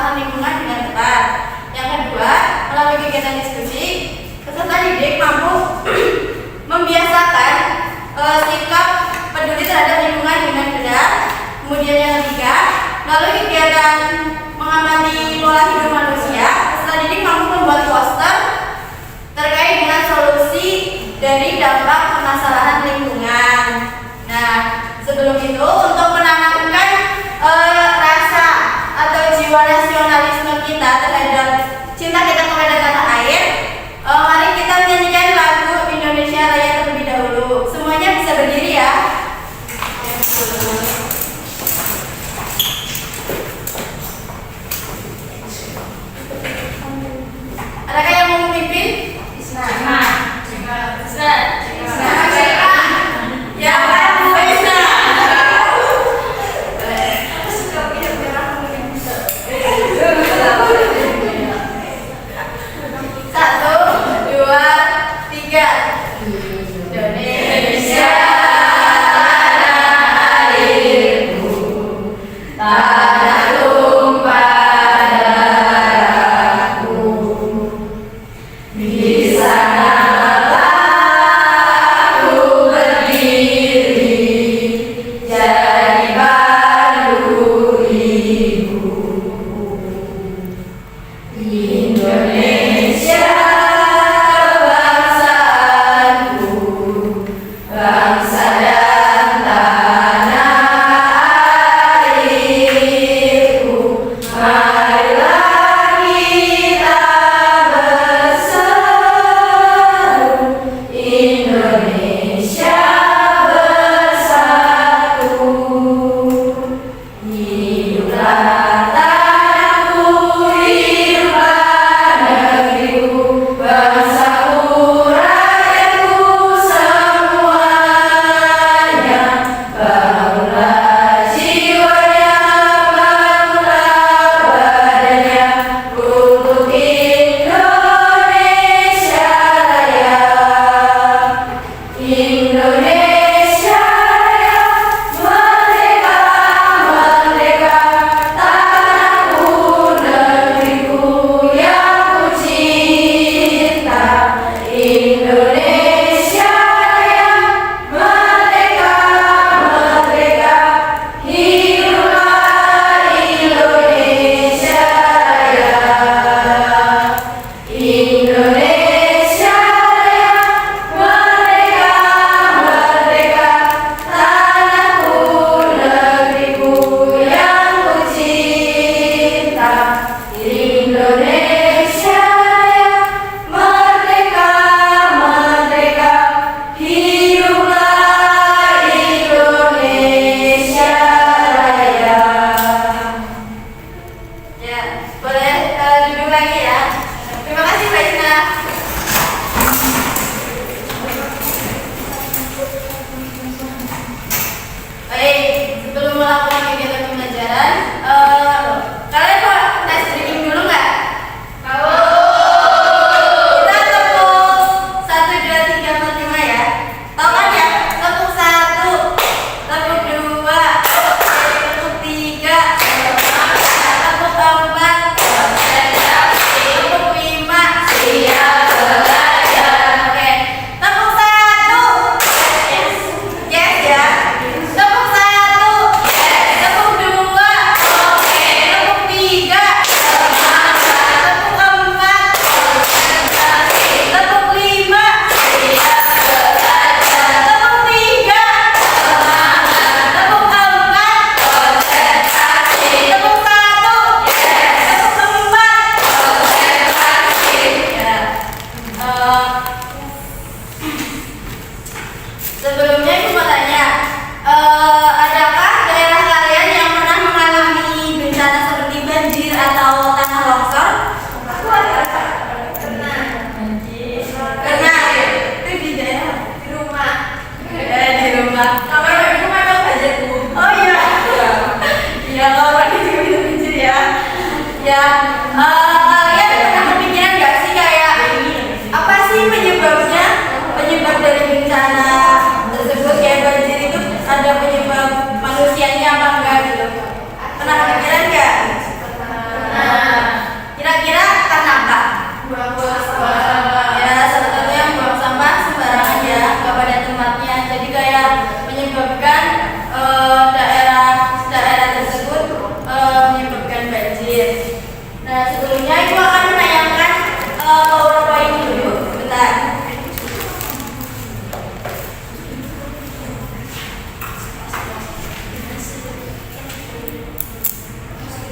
permasalahan lingkungan dengan tepat. Yang kedua, melalui kegiatan diskusi, peserta didik mampu membiasakan sikap peduli terhadap lingkungan dengan benar. Kemudian yang ketiga, melalui kegiatan mengamati pola hidup manusia, peserta didik mampu membuat poster terkait dengan solusi dari dampak permasalahan lingkungan. Nah, sebelum itu untuk menanamkan rasa atau jiwa nasionalisme kita terhadap cinta kita kepada tanah air, mari kita menyanyikan lagu Indonesia Raya terlebih dahulu. Semuanya bisa berdiri ya. Adakah yang mau memimpin? Isna. Ya, Bu Isna. Satu, dua, tiga. Indonesia tanah airku, tanah tumpah darahku. Di sanalah aku berdiri, jadi pandu ibuku. Indonesia bangsaku, bangsa dan tanah airku. Marilah kita berseru, Indonesia bersatu. Hiduplah tanahku, hiduplah negeriku, bangsaku, rakyatku semuanya. Bangunlah jiwanya, bangunlah badannya untuk Indonesia Raya. Indonesia Raya, merdeka, merdeka, tanahku, negeriku yang ku cinta. Indonesia Raya, merdeka, merdeka, hiduplah Indonesia Raya. Indonesia Raya, merdeka, merdeka, tanahku, negeriku yang ku cinta. Indonesia Raya, merdeka, merdeka, hiduplah Indonesia Raya. Ya, boleh duduk lagi ya. Terima kasih Mbak Isna. Baik, sebelum melakukan kegiatan pembelajaran, kalian mau tes drinking dulu nggak? Kita tepuk 1, 2, 3, 4, 5 ya. Tahu kan ya? Tepuk 1, tepuk 2, tepuk 3, tepuk 4, tepuk 5. Siap belajar. Oke, tepuk 1. Yes ya. Tepuk 1. Tepuk 2. Tepuk 3. Tepuk 4. Tepuk 5. Tepuk 3. Tepuk 4. Tepuk 1. Tepuk 4. Sebelumnya ibu mau tanya, adakah daerah kalian yang pernah mengalami bencana seperti banjir atau tanah longsor? Pernah. Itu di daerah? Di rumah. Di rumah. Kamar ibu memang banjir Bu. Oh iya. Iya, kalau ini juga bisa banjir ya. Ya. Kalian pernah kepikiran nggak sih kayak apa sih penyebabnya? Penyebab dari bencana tersebut kayak banjir itu ada penyebab manusianya apa enggak gitu? Pernah kepikiran nggak? Nah, sebelumnya Ibu akan menayangkan PowerPoint dulu, bentar.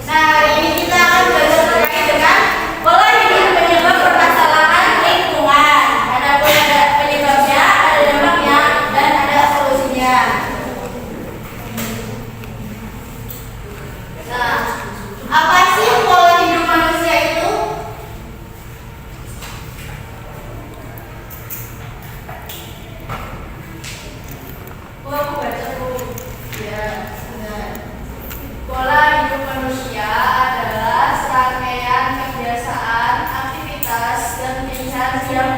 Nah, hari ini kita akan belajar terkait dengan pola hidup penyebab permasalahan lingkungan. Adapun ada penyebabnya, ada dampaknya, dan ada solusinya. Nah, apa sih pola hidup manusia itu? Oh, aku baca tuh. Ya, benar. Pola hidup manusia adalah serangkaian kebiasaan, aktivitas, dan pilihan yang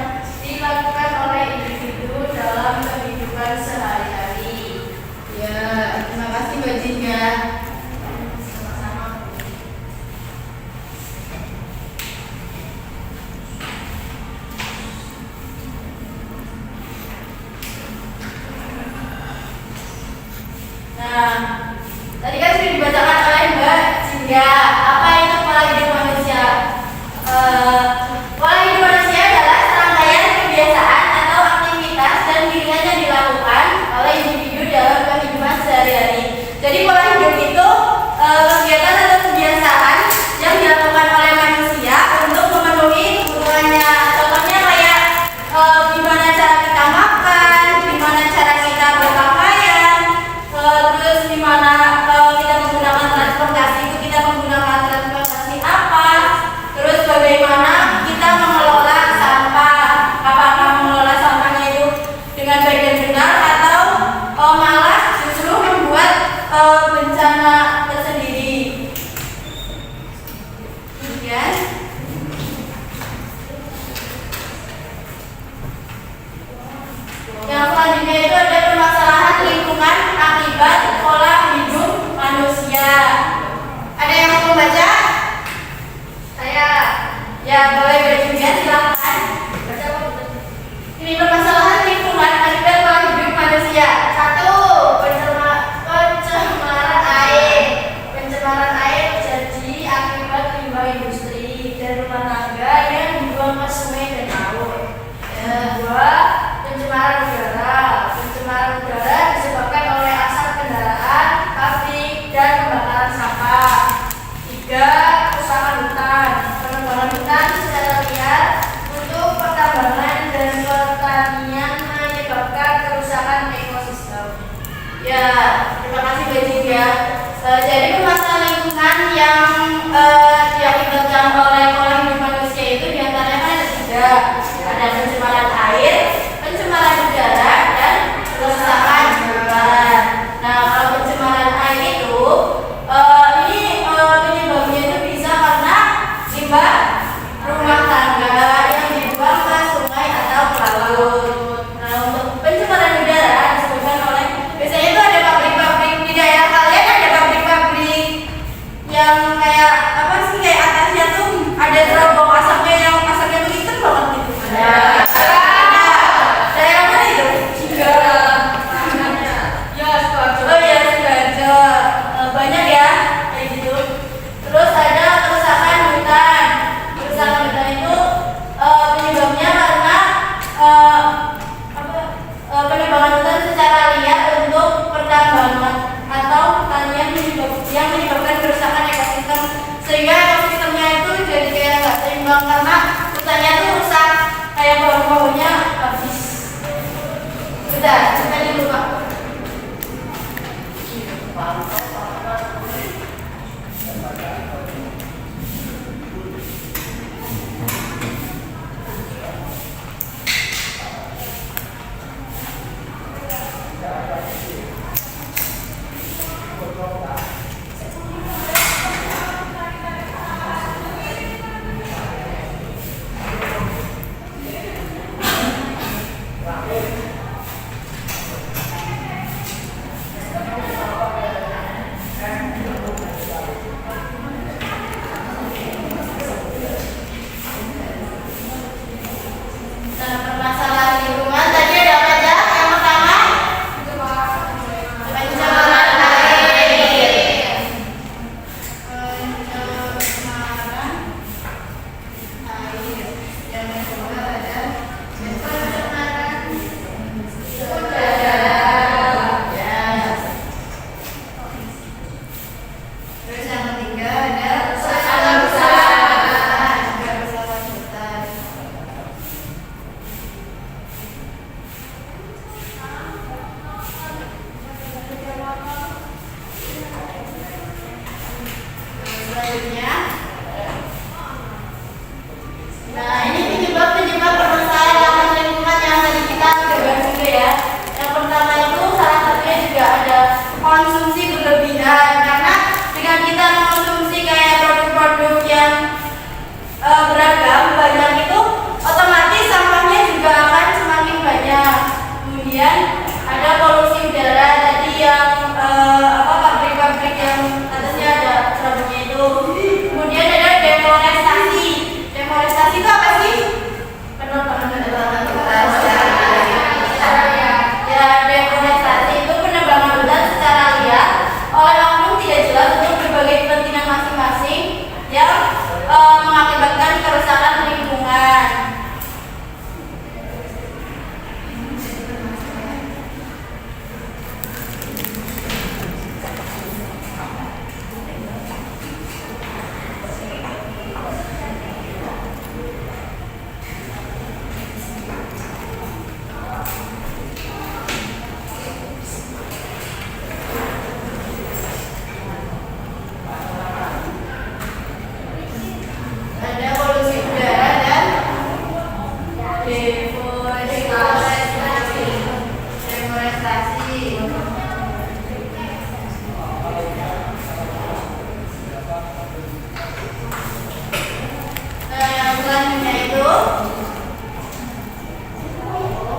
dilakukan oleh individu dalam kehidupan sehari-hari. Ya, terima kasih Mbak Jin ya. Sama-sama. Nah, tadi kan sudah dibacakan oleh Mbak Cinda, apa itu pola hidup manusia? Pola hidup manusia adalah serangkaian kebiasaan atau aktivitas dan pilihan yang dilakukan oleh individu dalam kehidupan sehari-hari. Jadi pola hidup itu kegiatan atau kebiasaan yang dilakukan oleh manusia untuk memenuhi kebutuhannya. Contohnya kayak gimana cara kita makan, gimana cara kita berpakaian, terus gimana kita menggunakan transportasi itu, kita menggunakan transportasi apa, terus bagaimana kita mengelola sampah, apakah mengelola sampahnya itu dengan baik dan benar atau malah justru membuat bencana tersendiri. Kemudian yang selanjutnya itu ada permasalahan lingkungan akibat pola hidup manusia. Ada yang mau membaca? Saya. Ya, boleh berjuga, silakan. Baca apa? Ini permasalahan lingkungan akibat pola hidup manusia. 1. Pencemaran air. Pencemaran air terjadi akibat limbah industri dan rumah tangga yang dibuang ke sungai dan laut. 2. Pencemaran udara. Pencemaran udara disebabkan oleh asap kendaraan, pabrik, dan pembakaran sampah. 3. Kerusakan hutan. Penebangan hutan secara liar untuk pertambangan dan pertanian menyebabkan kerusakan ekosistem. Ya, terima kasih Mbak Jin ya. Jadi permasalahan lingkungan yang diakibatkan oleh pola hidup manusia itu diantaranya kan ada 3. Ada pencemaran air, pencemaran udara, dan kerusakan hutan. Nah, kalau pencemaran air itu ini penyebabnya itu bisa karena limbah rumah tangga yang dibuang ke sungai atau ke laut. Nah, untuk pencemaran udara disebabkan oleh, biasanya itu ada pabrik-pabrik di daerah kalian, ada pabrik-pabrik yang kayak beragam banyak itu otomatis sampahnya juga akan semakin banyak. Kemudian ada polusi udara tadi yang pabrik-pabrik yang atasnya ada serabutnya itu. Kemudian ada deforestasi. Deforestasi itu apa sih? Ya, deforestasi itu penebangan hutan secara liar oleh oknum tidak jelas untuk berbagai kepentingan masing-masing yang mengakibatkan kerusakan lingkungan. Ada polusi udara dan deforestasi. Nah, yang selanjutnya itu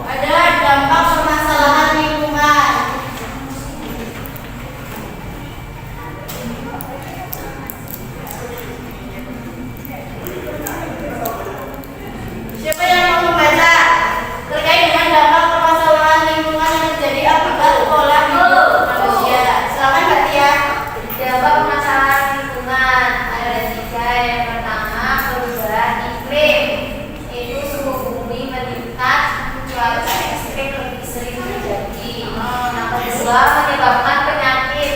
ada dampak permasalahan lingkungan. Siapa yang mau membaca terkait dengan dampak permasalahan lingkungan yang terjadi akibat pola hidup manusia? Silakan Mbak Tia. Dampak permasalahan lingkungan ada 3. Yang pertama, perubahan iklim. Itu suhu bumi meningkat, cuaca ekstrim lebih sering terjadi. Yang kedua, menyebabkan penyakit,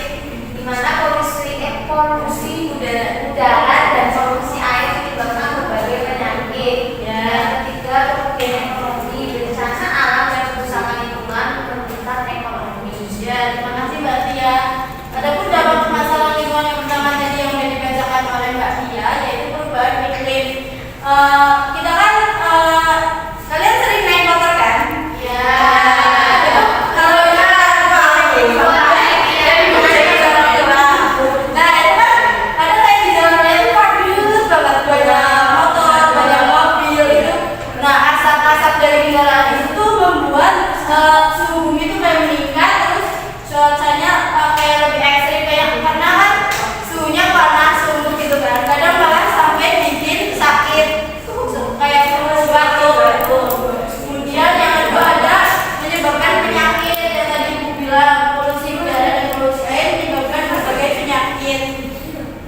di mana polusi udara dan polusi air menyebabkan berbagai penyakit. Yang ketiga, kerugian ekonomi, bencana alam dan kerusakan lingkungan merugikan ekonomi. Ya, terima kasih Mbak Tia. Adapun dampak permasalahan lingkungan yang pertama tadi yang sudah dibacakan oleh Mbak Tia, yaitu perubahan iklim. Kita kan kalian sering naik motor kan? Ya. Kalau ya, nah itu kan ada kayak di dalamnya itu padat banget, banyak motor, banyak mobil itu. Nah, asap-asap dari kendaraan itu tuh membuat suhu bumi itu kayak meningkat, terus cuacanya kayak lebih ekstrim, kayak karena kan suhunya panas sumur gitu kan. Kadang malah sampai bikin sakit kayak flu, batuk gitu. Kemudian yang kedua ada menyebabkan penyakit yang tadi Ibu bilang, polusi udara dan polusi air menyebabkan berbagai penyakit.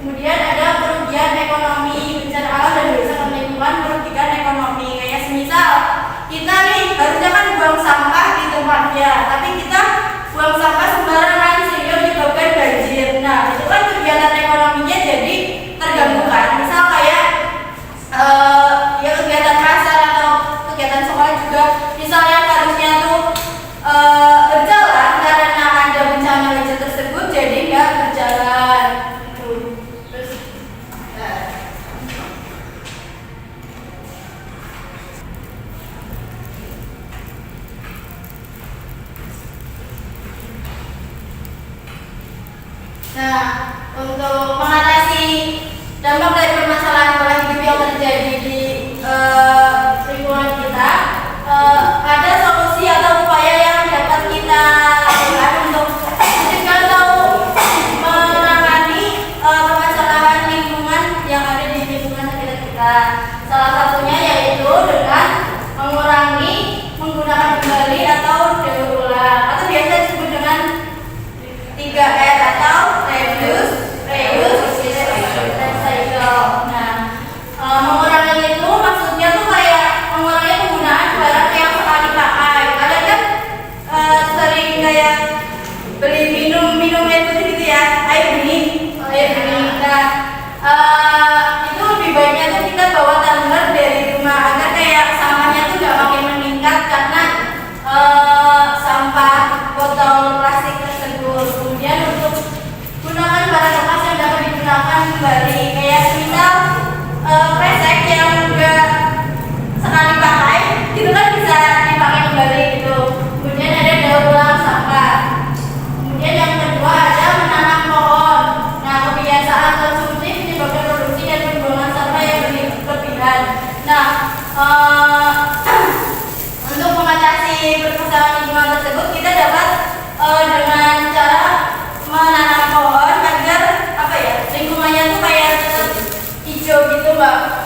Kemudian ada kerugian ekonomi, bencana alam dan kerusakan lingkungan merugikan ekonomi. Kayak semisal kita nih harusnya kan buang sampah di tempatnya, tapi kita buang sampah sembarangan sehingga menyebabkan banjir. Nah, itu kan kegiatan ekonominya jadi terganggu kan. Misal kayak ya kegiatan pasar atau kegiatan sekolah juga, misalnya harusnya tuh berjalan karena ada bencana banjir tersebut, jadi nggak berjalan. Terus nah, untuk mengatasi dampak dari permasalahan pola hidup yang terjadi di lingkungan kita, ada solusi atau upaya yang dapat kita lakukan untuk mencegah atau menangani permasalahan lingkungan yang ada di lingkungan sekitar kita. Salah satunya yaitu dengan mengurangi menggunakan kembali atau daur ulang, atau biasa disebut dengan 3R atau reduce, reuse, recycle. Nah, mengurangi itu maksudnya tuh kayak mengurangi penggunaan barang yang sekali pakai. Kalian kan sering kayak beli minum air putih gitu ya, air bening. Nah, itu lebih baiknya tuh kita bawa tumbler dari rumah agar kayak sampahnya tuh nggak makin meningkat karena sampah botol plastik tersebut. Kemudian untuk gunakan barang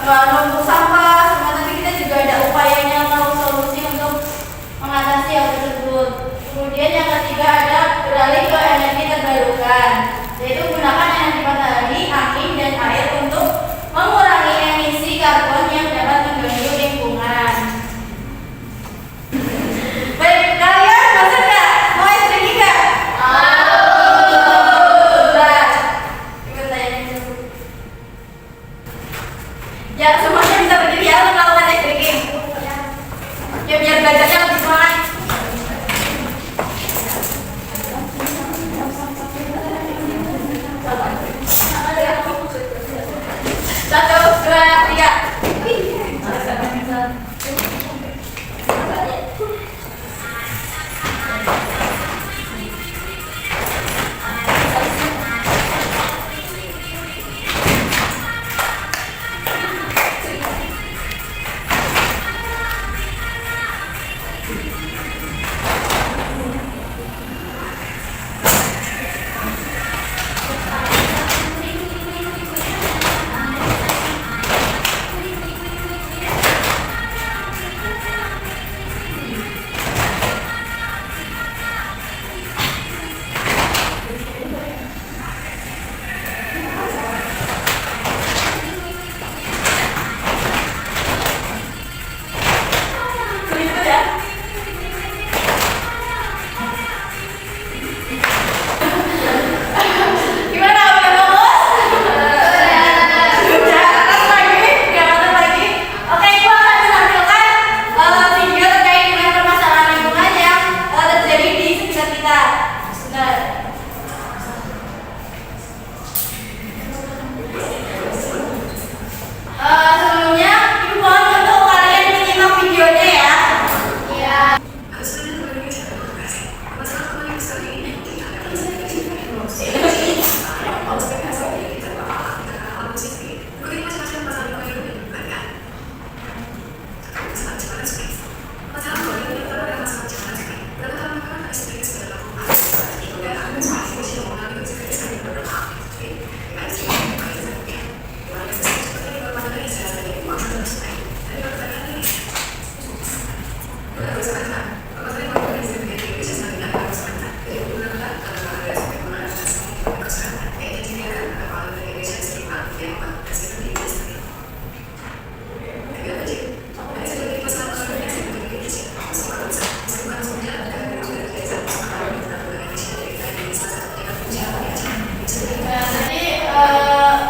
nggak numpuk sampah, sama tapi kita juga ada upayanya atau solusi untuk mengatasi hal tersebut. Kemudian yang ketiga ada beralih ke energi terbarukan, yaitu gunakan energi matahari, angin, dan air untuk mengurangi emisi karbon yang dapat mengganggu lingkungan. Baik, kalian masak nggak? Mau es krim nggak? Ikut saya dulu. Ya, semuanya bisa berdiri ya untuk melakukan es krim. Ya, biar belajarnya lebih semangat. Satu, dua, tiga.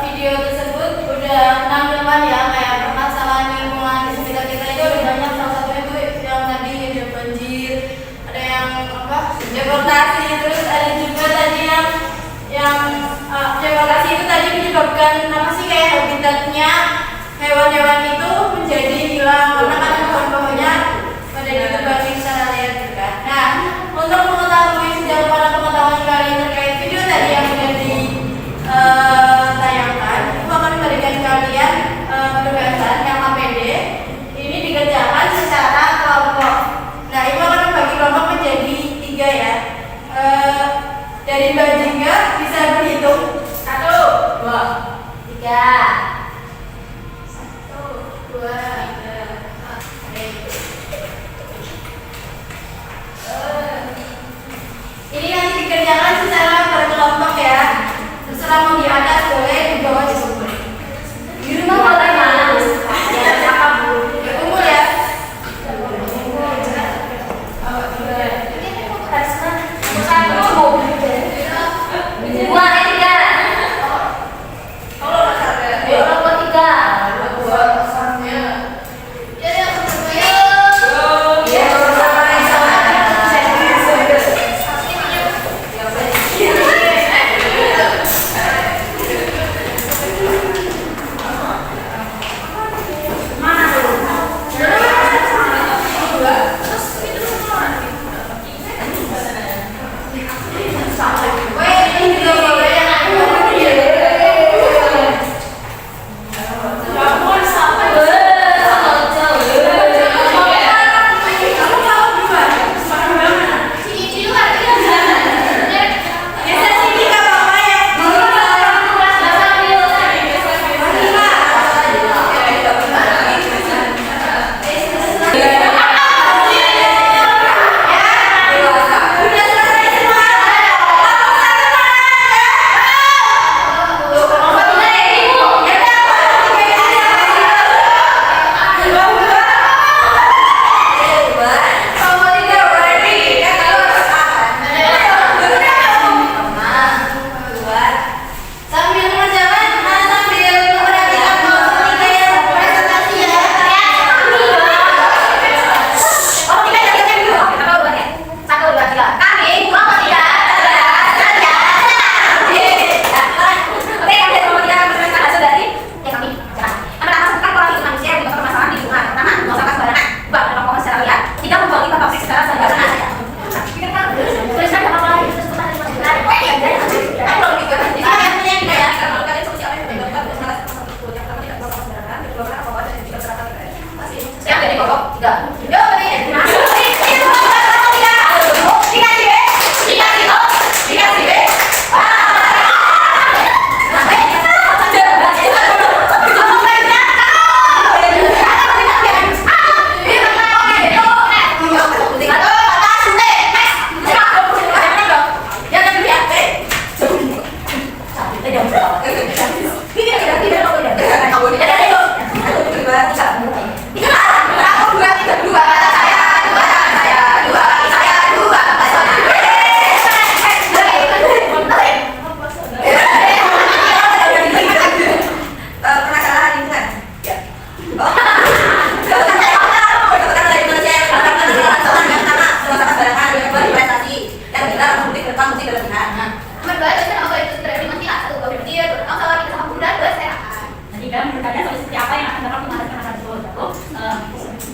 Video tersebut udah menampilkan ya kayak permasalahan lingkungan di sekitar kita itu udah banyak, salah satunya tuh yang tadi ada banjir, ada yang apa deportasi, terus ada juga tadi yang deportasi itu tadi menyebabkan apa sih kayak habitatnya hewan-hewan itu menjadi hilang karena kan pohon-pohonnya pada ditebangin secara liar juga. Nah, untuk mengetahui sejauh mana pengetahuan kalian terkait video tadi yang sudah tayangkan, itu akan memberikan kalian penugasan yang APD ini dikerjakan secara kelompok. Nah, itu akan membagi kelompok menjadi 3 ya. Dari Mbak Jingga bisa berhitung 1, 2, 3. 1, 2, 3. Ini nanti dikerjakan secara berkelompok ya. Terserah mau di atas boleh, di bawah juga boleh. Di rumah boleh mana? Ya, apa bu? Ya, kumpul ya. Dua, tiga. Kalau 3. 2. Enggak. Yo, ini. Dikasih B.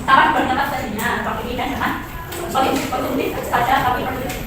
Saran berpendapat tadinya, Pak ini kan dengan konsumtif saja tapi produktif.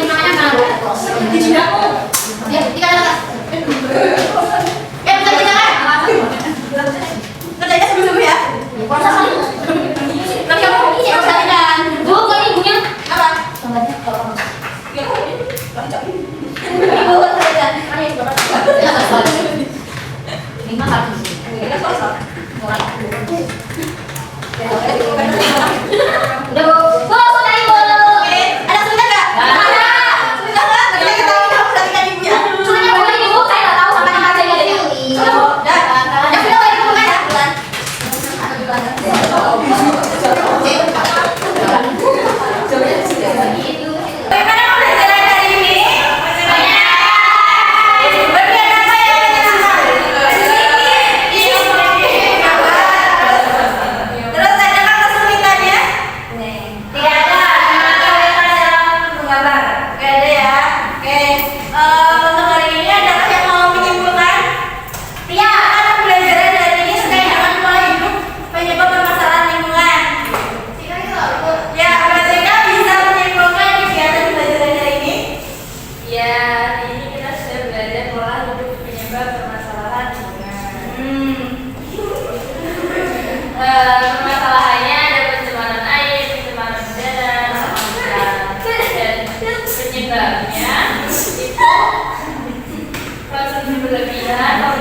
namanya kan? Di jidaku. Ya, tiga atas. Bentar kita kan? Kerjanya sebelum ya. Proses kali. Nanti kamu persalinan. Tuh, kok ibunya? Apa? Ibu persalinan. Lima kali. Udah, Bu. Bu, sudah Ibu. Oke, ada sebentar nggak? Ada. Sebentar nggak? Kita ketahui kamu perhatikan ibu ya. Sebenarnya boleh Ibu, saya nggak tahu sampai apa aja ada. Sudah, Bu. Dah. Ya sudah, balik ke rumah ya. Bagaimana pembelajaran hari ini? Bagi apa yang menyenangkan? Terus adakah kesulitannya? Tidak ada. Menggambar. Gak ada ya. Oke. Untuk hari ini adakah yang mau menyimpulkan? Iya. Karena pembelajaran hari ini terkait dengan pola hidup penyebab permasalahan lingkungan. Ya, berarti bisa menyimpulkan kegiatan pembelajaran hari ini? Ya, hari ini kita sudah belajar pola hidup penyebab permasalahan lingkungan. Permasalahannya ada pencemaran air, pencemaran udara, dan penyebabnya itu konsumsi berlebihan,